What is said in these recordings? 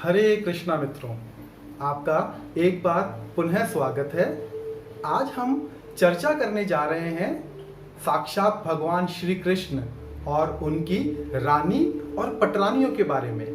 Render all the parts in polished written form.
हरे कृष्णा मित्रों, आपका एक बार पुनः स्वागत है। आज हम चर्चा करने जा रहे हैं साक्षात भगवान श्री कृष्ण और उनकी रानी और पटरानियों के बारे में।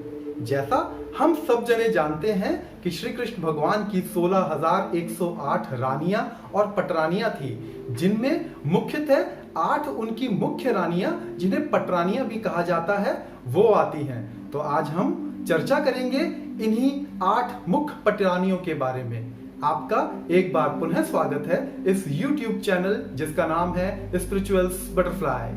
जैसा हम सब जने जानते हैं कि श्री कृष्ण भगवान की 16,108 रानियां और पटरानियां थी, जिनमें मुख्यतः 8 उनकी मुख्य रानियां, जिन्हें पटरानियां भी कहा जाता है, वो आती हैं। तो आज हम चर्चा करेंगे इन्हीं 8 मुख्य पटरानियों के बारे में। आपका एक बार पुनः स्वागत है इस YouTube चैनल जिसका नाम है स्पिरिचुअल्स बटरफ्लाई।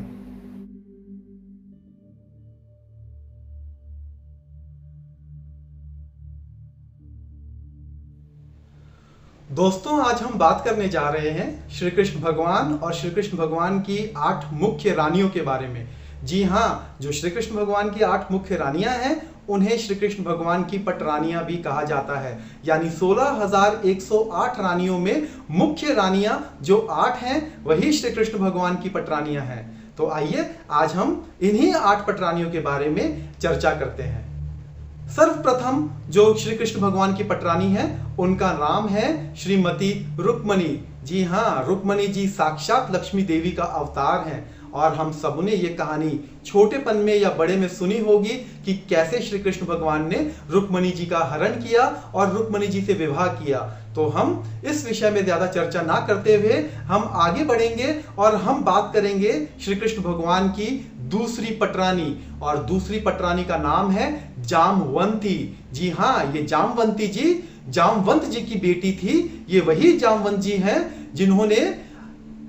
दोस्तों, आज हम बात करने जा रहे हैं श्री कृष्ण भगवान और श्री कृष्ण भगवान की 8 मुख्य रानियों के बारे में। जी हाँ, जो श्री कृष्ण भगवान की 8 मुख्य रानियां हैं उन्हें श्री कृष्ण भगवान की पटरानियां भी कहा जाता है। यानी 16,108 रानियों में मुख्य रानियां जो 8 हैं वही श्री कृष्ण भगवान की पटरानियां हैं। तो आइए आज हम इन्हीं 8 पटरानियों के बारे में चर्चा करते हैं। सर्वप्रथम जो श्री कृष्ण भगवान की पटरानी है उनका नाम है श्रीमती रुक्मणी। जी हाँ, रुक्मणी जी साक्षात लक्ष्मी देवी का अवतार हैं और हम सबने ये कहानी छोटेपन में या बड़े में सुनी होगी कि कैसे श्री कृष्ण भगवान ने रुक्मणी जी का हरण किया और रुक्मणी जी से विवाह किया। तो हम इस विषय में ज्यादा चर्चा ना करते हुए हम आगे बढ़ेंगे और हम बात करेंगे श्री कृष्ण भगवान की दूसरी पटरानी, और दूसरी पटरानी का नाम है जामवंती। जी हाँ, ये जामवंती जी जामवंत जी की बेटी थी। ये वही जामवंत जी हैं जिन्होंने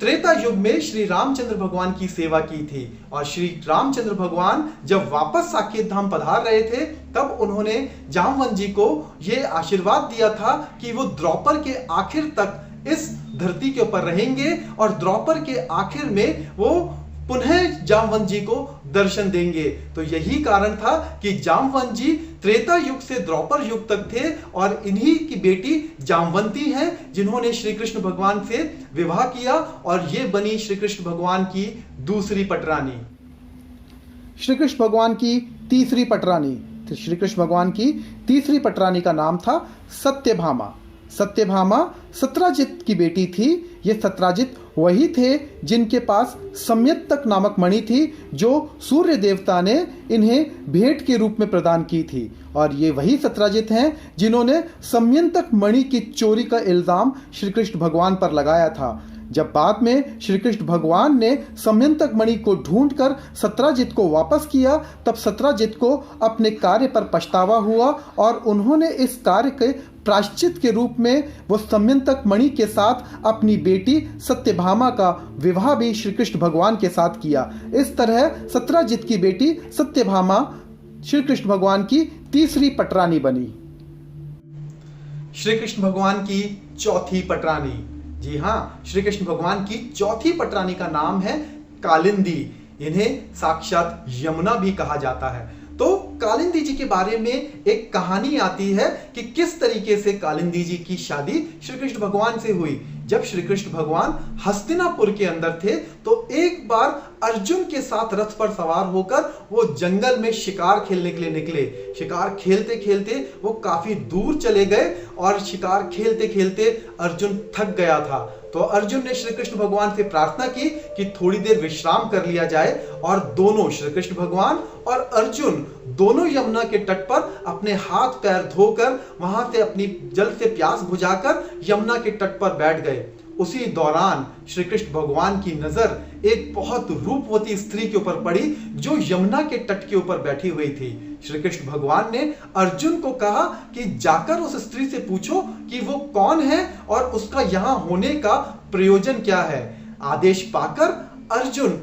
त्रेता युग में श्री रामचंद्र भगवान की सेवा की थी, और श्री रामचंद्र भगवान जब वापस साकेत धाम पधार रहे थे तब उन्होंने जामवंत जी को यह आशीर्वाद दिया था कि वो द्वापर के आखिर तक इस धरती के ऊपर रहेंगे और द्वापर के आखिर में वो पुनः जामवंत जी को दर्शन देंगे। तो यही कारण था कि जामवंत जी त्रेता युग से द्वापर युग तक थे और इन्हीं की बेटी जामवंती हैं जिन्होंने श्री कृष्ण भगवान से विवाह किया और ये बनी श्री कृष्ण भगवान की दूसरी पटरानी। श्री कृष्ण भगवान की तीसरी पटरानी, श्री कृष्ण भगवान की तीसरी पटरानी का नाम था सत्यभामा। सत्यभामा सत्राजित की बेटी थी। ये सत्राजित वही थे जिनके पास सम्यक्तक नामक मणि थी जो सूर्य देवता ने इन्हें भेंट के रूप में प्रदान की थी, और ये वही सत्राजित हैं जिन्होंने सम्यक्तक मणि की चोरी का इल्जाम श्री कृष्ण भगवान पर लगाया था। जब बाद में श्री कृष्ण भगवान ने सम्यक्तक मणि को ढूंढकर सत्राजित को वापस किया, तब सत्राजित को अपने कार्य पर पछतावा हुआ और उन्होंने इस कार्य के प्रायश्चित के रूप में वो सम्यक्तक मणि के साथ अपनी बेटी सत्यभामा का विवाह भी श्री कृष्ण भगवान के साथ किया। इस तरह सत्राजित की बेटी सत्यभामा श्री कृष्ण भगवान की तीसरी पटरानी बनी। श्री कृष्ण भगवान की चौथी पटरानी। जी हाँ, श्री कृष्ण भगवान की चौथी पटरानी का नाम है कालिंदी। इन्हें साक्षात यमुना भी कहा जाता है। तो कालिंदी जी के बारे में एक कहानी आती है कि किस तरीके से कालिंदी जी की शादी श्री कृष्ण भगवान से हुई। जब श्री कृष्ण भगवान हस्तिनापुर के अंदर थे तो एक बार अर्जुन के साथ रथ पर सवार होकर वो जंगल में शिकार खेलने के लिए निकले। शिकार खेलते खेलते वो काफी दूर चले गए और शिकार खेलते खेलते अर्जुन थक गया था। तो अर्जुन ने श्री कृष्ण भगवान से प्रार्थना की कि थोड़ी देर विश्राम कर लिया जाए, और दोनों श्री कृष्ण भगवान और अर्जुन दोनों यमुना के तट पर अपने हाथ पैर धोकर वहां से अपनी जल से प्यास बुझाकर यमुना के तट पर बैठ गए। उसी दौरान श्री कृष्ण भगवान की नजर एक बहुत रूपवती स्त्री के ऊपर पड़ी जो यमुना के तट के ऊपर बैठी हुई थी। श्री कृष्ण भगवान ने अर्जुन को कहा कि जाकर उस स्त्री से पूछो कि वो कौन है और उसका यहां होने का प्रयोजन क्या है। आदेश पाकर अर्जुन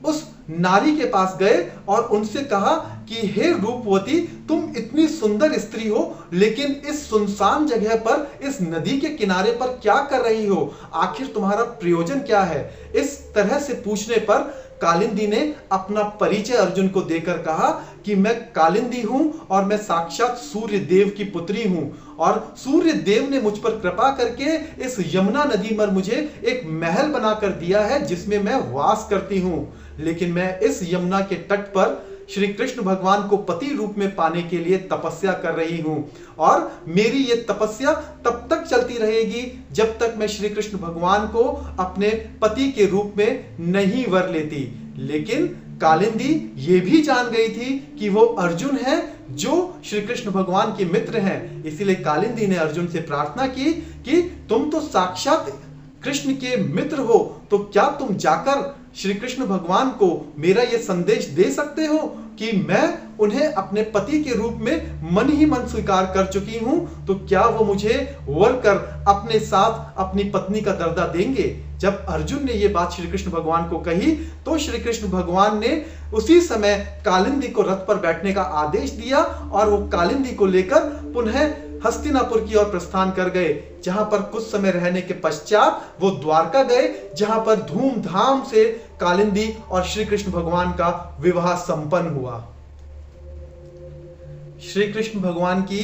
उस नारी के पास गए और उनसे कहा कि हे रूपवती, तुम इतनी सुंदर स्त्री हो लेकिन इस सुनसान जगह पर, इस नदी के किनारे पर क्या कर रही हो? आखिर तुम्हारा प्रयोजन क्या है? इस तरह से पूछने पर कालिंदी ने अपना परिचय अर्जुन को देकर कहा कि मैं कालिंदी हूं और मैं साक्षात सूर्य देव की पुत्री हूं, और सूर्य देव ने मुझ पर कृपा करके इस यमुना नदी पर मुझे एक महल बनाकर दिया है जिसमें मैं वास करती हूं। लेकिन मैं इस यमुना के तट पर श्री कृष्ण भगवान को पति रूप में पाने के लिए तपस्या कर रही हूं और मेरी ये तपस्या तब तक चलती रहेगी जब तक मैं श्री कृष्ण भगवान को अपने पति के रूप में नहीं वर लेती। लेकिन कालिंदी ये भी जान गई थी कि वो अर्जुन है जो श्री कृष्ण भगवान के मित्र हैं। इसीलिए कालिंदी ने अर्जुन से प्रार्थना की कि तुम तो साक्षात कृष्ण के मित्र हो, तो क्या तुम जाकर श्री कृष्ण भगवान को मेरा यह संदेश दे सकते हो कि मैं उन्हें अपने पति के रूप में मन ही मन स्वीकार कर चुकी हूं, तो क्या वो मुझे वर कर अपने साथ अपनी पत्नी का दर्जा देंगे। जब अर्जुन ने यह बात श्री कृष्ण भगवान को कही तो श्री कृष्ण भगवान ने उसी समय कालिंदी को रथ पर बैठने का आदेश दिया और वो कालिंदी को लेकर पुनः हस्तिनापुर की ओर प्रस्थान कर गए, जहां पर कुछ समय रहने के पश्चात वो द्वारका गए, जहां पर धूमधाम से कालिंदी और श्री कृष्ण भगवान का विवाह संपन्न हुआ। श्री कृष्ण भगवान की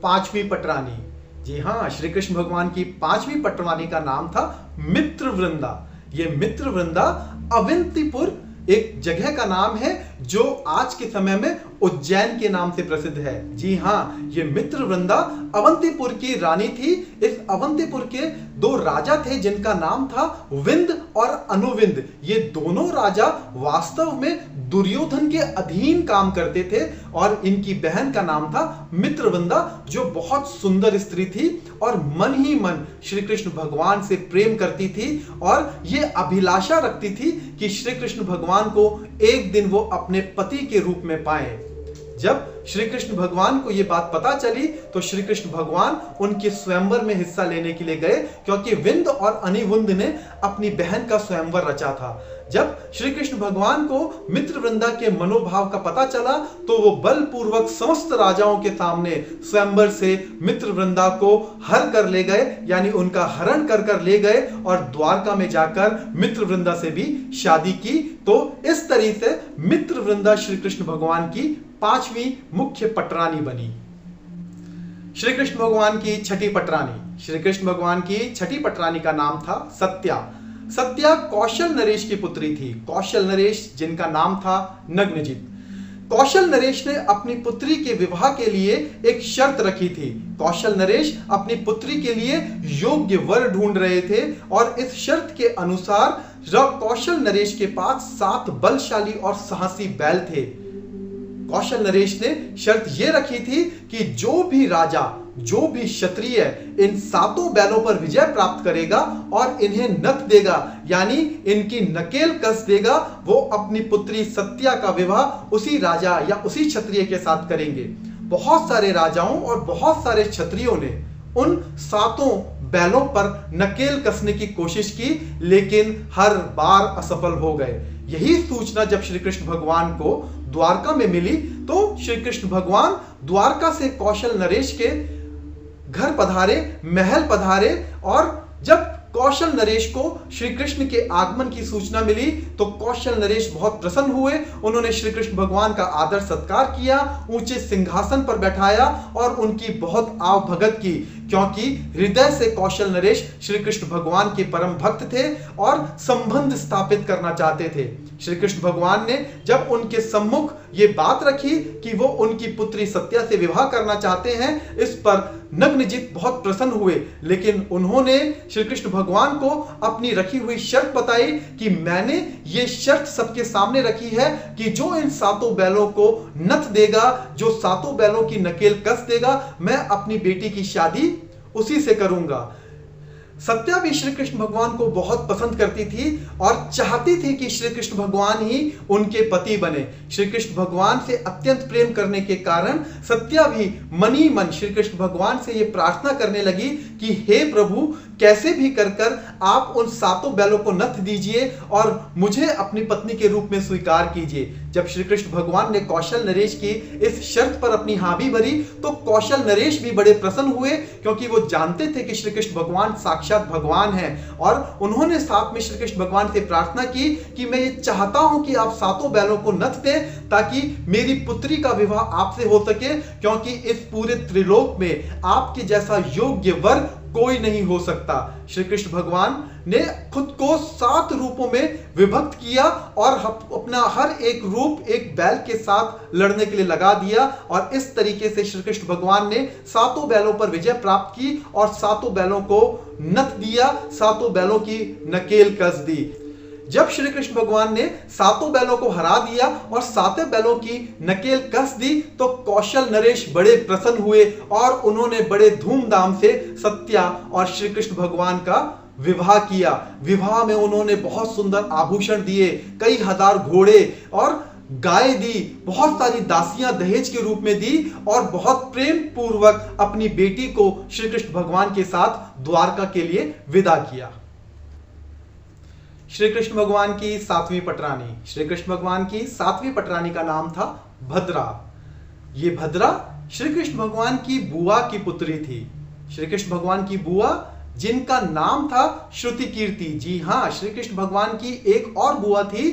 पांचवी पटरानी, जी हां, श्री कृष्ण भगवान की पांचवी पटरानी का नाम था मित्रवृंदा। ये मित्रवृंदा अवंतीपुर एक जगह का नाम है जो आज के समय में उज्जैन के नाम से प्रसिद्ध है। जी हां, ये मित्रवृंदा अवंतीपुर की रानी थी। इस अवंतीपुर के दो राजा थे जिनका नाम था विंद और अनुविंद। ये दोनों राजा वास्तव में दुर्योधन के अधीन काम करते थे और इनकी बहन का नाम था मित्रवृंदा, जो बहुत सुंदर स्त्री थी और मन ही मन श्री कृष्ण भगवान से प्रेम करती थी और ये अभिलाषा रखती थी कि श्री कृष्ण भगवान को एक दिन वो अपने पति के रूप में पाए। जब श्री कृष्ण भगवान को यह बात पता चली तो श्री कृष्ण भगवान उनके स्वयंवर में हिस्सा लेने के लिए गए, क्योंकि विंद और अनिवुंद ने अपनी बहन का स्वयंवर रचा था। जब श्री कृष्ण भगवान को मित्रवृंदा के मनोभाव का पता चला तो वो बलपूर्वक समस्त राजाओं के सामने स्वयंवर से मित्रवृंदा को हर कर ले गए, यानी उनका हरण कर कर ले गए और द्वारका में जाकर मित्रवृंदा से भी शादी की। तो इस तरीके से मित्रवृंदा श्री कृष्ण भगवान की पांचवी मुख्य पटरानी बनी। श्री कृष्ण भगवान की छठी पटरानी, श्री कृष्ण भगवान की छठी पटरानी का नाम था सत्या। सत्या कौशल नरेश की पुत्री थी। कौशल नरेश जिनका नाम था नग्नजित। कौशल नरेश ने अपनी पुत्री के विवाह के लिए एक शर्त रखी थी। कौशल नरेश अपनी पुत्री के लिए योग्य वर ढूंढ रहे थे और इस शर्त के अनुसार कौशल नरेश के पास 7 बलशाली और साहसी बैल थे। कौशल नरेश ने शर्त यह रखी थी कि जो भी राजा, जो भी क्षत्रिय इन 7 बैलों पर विजय प्राप्त करेगा और इन्हें नथ देगा, यानी इनकी नकेल कस देगा, वो अपनी पुत्री सत्या का विवाह उसी राजा या उसी क्षत्रिय के साथ करेंगे। बहुत सारे राजाओं और बहुत सारे क्षत्रियों ने उन 7 बैलों पर नकेल कसने की कोशिश की, लेकिन हर बार असफल हो गए। यही सूचना जब श्री कृष्ण भगवान को द्वारका में मिली तो श्री कृष्ण भगवान द्वारका से कौशल नरेश के घर पधारे, महल पधारे, और जब कौशल नरेश को श्री कृष्ण के आगमन की सूचना मिली तो कौशल नरेश बहुत प्रसन्न हुए। उन्होंने श्री कृष्ण भगवान का आदर सत्कार किया, ऊंचे सिंहासन पर बैठाया और उनकी बहुत आवभगत की, क्योंकि हृदय से कौशल नरेश श्री कृष्ण भगवान के परम भक्त थे और संबंध स्थापित करना चाहते थे। श्री कृष्ण भगवान ने जब उनके सम्मुख ये बात रखी कि वो उनकी पुत्री सत्या से विवाह करना चाहते हैं, इस पर नग्नजित बहुत प्रसन्न हुए, लेकिन उन्होंने श्री कृष्ण भगवान को अपनी रखी हुई शर्त बताई कि मैंने ये शर्त सबके सामने रखी है कि जो इन 7 बैलों को नथ देगा, जो 7 बैलों की नकेल कस देगा, मैं अपनी बेटी की शादी उसी से करूंगा। सत्या भी श्री कृष्ण भगवान को बहुत पसंद करती थी और चाहती थी कि श्री कृष्ण भगवान ही उनके पति बने। श्री कृष्ण भगवान से अत्यंत प्रेम करने के कारण सत्या भी मन ही मन श्री कृष्ण भगवान से यह प्रार्थना करने लगी कि हे प्रभु, कैसे भी कर कर आप उन 7 बैलों को नथ दीजिए और मुझे अपनी पत्नी के रूप में स्वीकार कीजिए। जब श्री कृष्ण भगवान ने कौशल नरेश की इस शर्त पर अपनी हामी भरी तो कौशल नरेश भी बड़े प्रसन्न हुए, क्योंकि वो जानते थे कि श्री कृष्ण भगवान साक्षात भगवान हैं। और उन्होंने साथ में श्री कृष्ण भगवान से प्रार्थना की कि मैं ये चाहता हूं कि आप 7 बैलों को नथ दें ताकि मेरी पुत्री का विवाह आपसे हो सके, क्योंकि इस पूरे त्रिलोक में आपके जैसा योग्य वर कोई नहीं हो सकता। श्री कृष्ण भगवान ने खुद को 7 रूपों में विभक्त किया और अपना हर एक रूप एक बैल के साथ लड़ने के लिए लगा दिया और इस तरीके से श्री कृष्ण भगवान ने 7 बैलों पर विजय प्राप्त की और 7 बैलों को नथ दिया, 7 बैलों की नकेल कस दी। जब श्री कृष्ण भगवान ने 7 बैलों को हरा दिया और 7 बैलों की नकेल कस दी तो कौशल नरेश बड़े प्रसन्न हुए और उन्होंने बड़े धूमधाम से सत्या और श्री कृष्ण भगवान का विवाह किया। विवाह में उन्होंने बहुत सुंदर आभूषण दिए, कई हजार घोड़े और गाय दी, बहुत सारी दासियां दहेज के रूप में दी और बहुत प्रेम पूर्वक अपनी बेटी को श्री कृष्ण भगवान के साथ द्वारका के लिए विदा किया। श्री कृष्ण भगवान की 7वीं पटरानी। श्री कृष्ण भगवान की 7वीं पटरानी का नाम था भद्रा। ये भद्रा श्री कृष्ण भगवान की बुआ की पुत्री थी। श्री कृष्ण भगवान की बुआ जिनका नाम था श्रुति कीर्ति। जी हां, श्री कृष्ण भगवान की एक और बुआ थी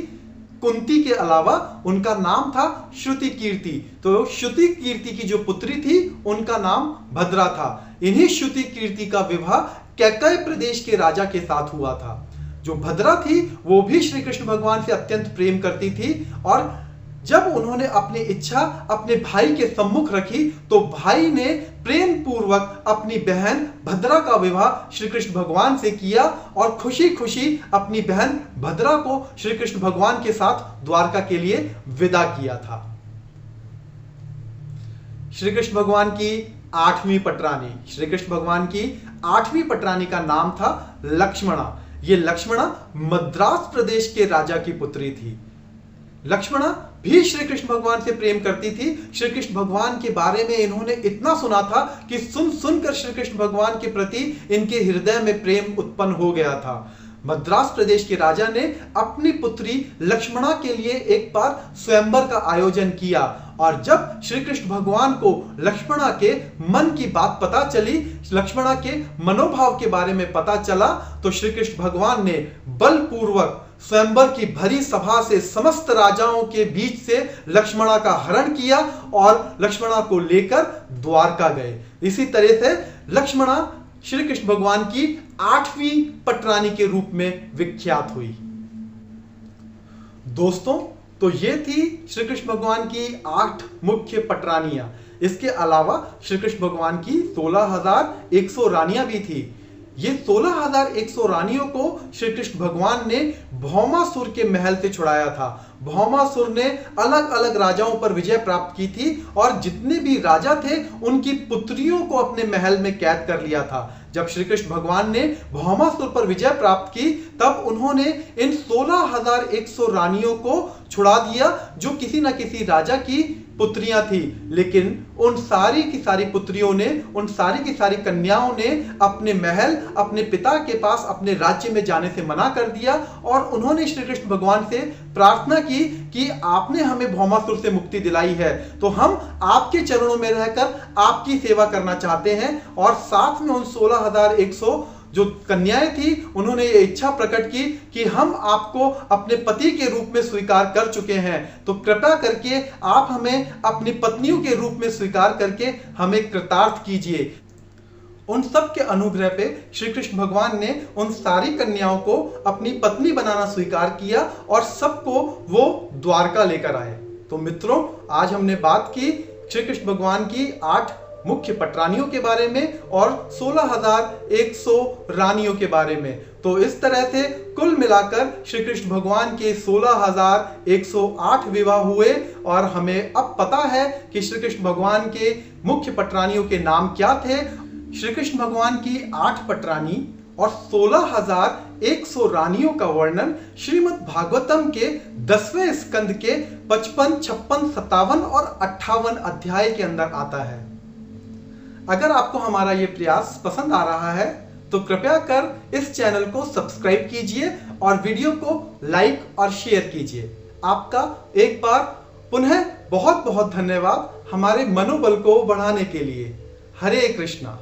कुंती के अलावा, उनका नाम था श्रुति कीर्ति। तो श्रुति कीर्ति की जो पुत्री थी उनका नाम भद्रा था। इन्हीं श्रुति कीर्ति का विवाह कैकेयी प्रदेश के राजा के साथ हुआ था। जो भद्रा थी वो भी श्री कृष्ण भगवान से अत्यंत प्रेम करती थी और जब उन्होंने अपनी इच्छा अपने भाई के सम्मुख रखी तो भाई ने प्रेम पूर्वक अपनी बहन भद्रा का विवाह श्री कृष्ण भगवान से किया और खुशी खुशी अपनी बहन भद्रा को श्री कृष्ण भगवान के साथ द्वारका के लिए विदा किया था। श्री कृष्ण भगवान की 8वीं पटरानी। श्री कृष्ण भगवान की 8वीं पटरानी का नाम था लक्ष्मणा। ये लक्ष्मणा मद्रास प्रदेश के राजा की पुत्री थी। लक्ष्मणा भी श्री कृष्ण भगवान से प्रेम करती थी। श्री कृष्ण भगवान के बारे में इन्होंने इतना सुना था कि सुन सुनकर श्री कृष्ण भगवान के प्रति इनके हृदय में प्रेम उत्पन्न हो गया था। मद्रास प्रदेश के राजा ने अपनी पुत्री लक्ष्मणा के लिए एक बार स्वयंवर का आयोजन किया और जब श्री कृष्ण भगवान को लक्ष्मणा के मन की बात पता चली, लक्ष्मणा के मनोभाव के बारे में पता चला, तो श्री कृष्ण भगवान ने बलपूर्वक स्वयंवर की भरी सभा से समस्त राजाओं के बीच से लक्ष्मणा का हरण किया और लक्ष्मणा को लेकर द्वारका गए। इसी तरह से लक्ष्मणा श्री कृष्ण भगवान की 8वीं पटरानी के रूप में विख्यात हुई। दोस्तों, तो ये थी श्री कृष्ण भगवान की 8 मुख्य पटरानियां। इसके अलावा श्री कृष्ण भगवान की 16,100 रानियां भी थी। ये 16,100 रानियों को श्री कृष्ण भगवान ने भौमासुर के महल से छुड़ाया था। भौमासुर ने अलग अलग राजाओं पर विजय प्राप्त की थी और जितने भी राजा थे उनकी पुत्रियों को अपने महल में कैद कर लिया था। जब श्री कृष्ण भगवान ने भौमासुर पर विजय प्राप्त की तब उन्होंने इन 16,100 रानियों को छुड़ा दिया जो किसी न किसी राजा की पुत्रियां थी। लेकिन उन सारी की सारी पुत्रियों ने, उन सारी की सारी कन्याओं ने अपने महल, अपने पिता के पास, अपने राज्य में जाने से मना कर दिया और उन्होंने श्री कृष्ण भगवान से प्रार्थना की कि आपने हमें भौमासुर से मुक्ति दिलाई है तो हम आपके चरणों में रहकर आपकी सेवा करना चाहते हैं। और साथ में उन 16,100 जो कन्याएं थी उन्होंने ये इच्छा प्रकट की कि हम आपको अपने पति के रूप में स्वीकार कर चुके हैं, तो कृपया करके आप हमें अपनी पत्नियों के रूप में स्वीकार करके हमें कृतार्थ कीजिए। उन सब के अनुग्रह पे श्री कृष्ण भगवान ने उन सारी कन्याओं को अपनी पत्नी बनाना स्वीकार किया और सबको वो द्वारका लेकर आए। तो मित्रों, आज हमने बात की श्री कृष्ण भगवान की 8 मुख्य पटरानियों के बारे में और 16,100 रानियों के बारे में। तो इस तरह से कुल मिलाकर श्री कृष्ण भगवान के 16,108 विवाह हुए और हमें अब पता है कि श्री कृष्ण भगवान के मुख्य पटरानियों के नाम क्या थे। श्री कृष्ण भगवान की 8 पटरानी और 16,100 रानियों का वर्णन श्रीमद् भागवतम के 10वें स्कंद के 55, 56, 57 और 58 अध्याय के अंदर आता है। अगर आपको हमारा ये प्रयास पसंद आ रहा है तो कृपया कर इस चैनल को सब्सक्राइब कीजिए और वीडियो को लाइक और शेयर कीजिए। आपका एक बार पुनः बहुत बहुत धन्यवाद हमारे मनोबल को बढ़ाने के लिए। हरे कृष्णा।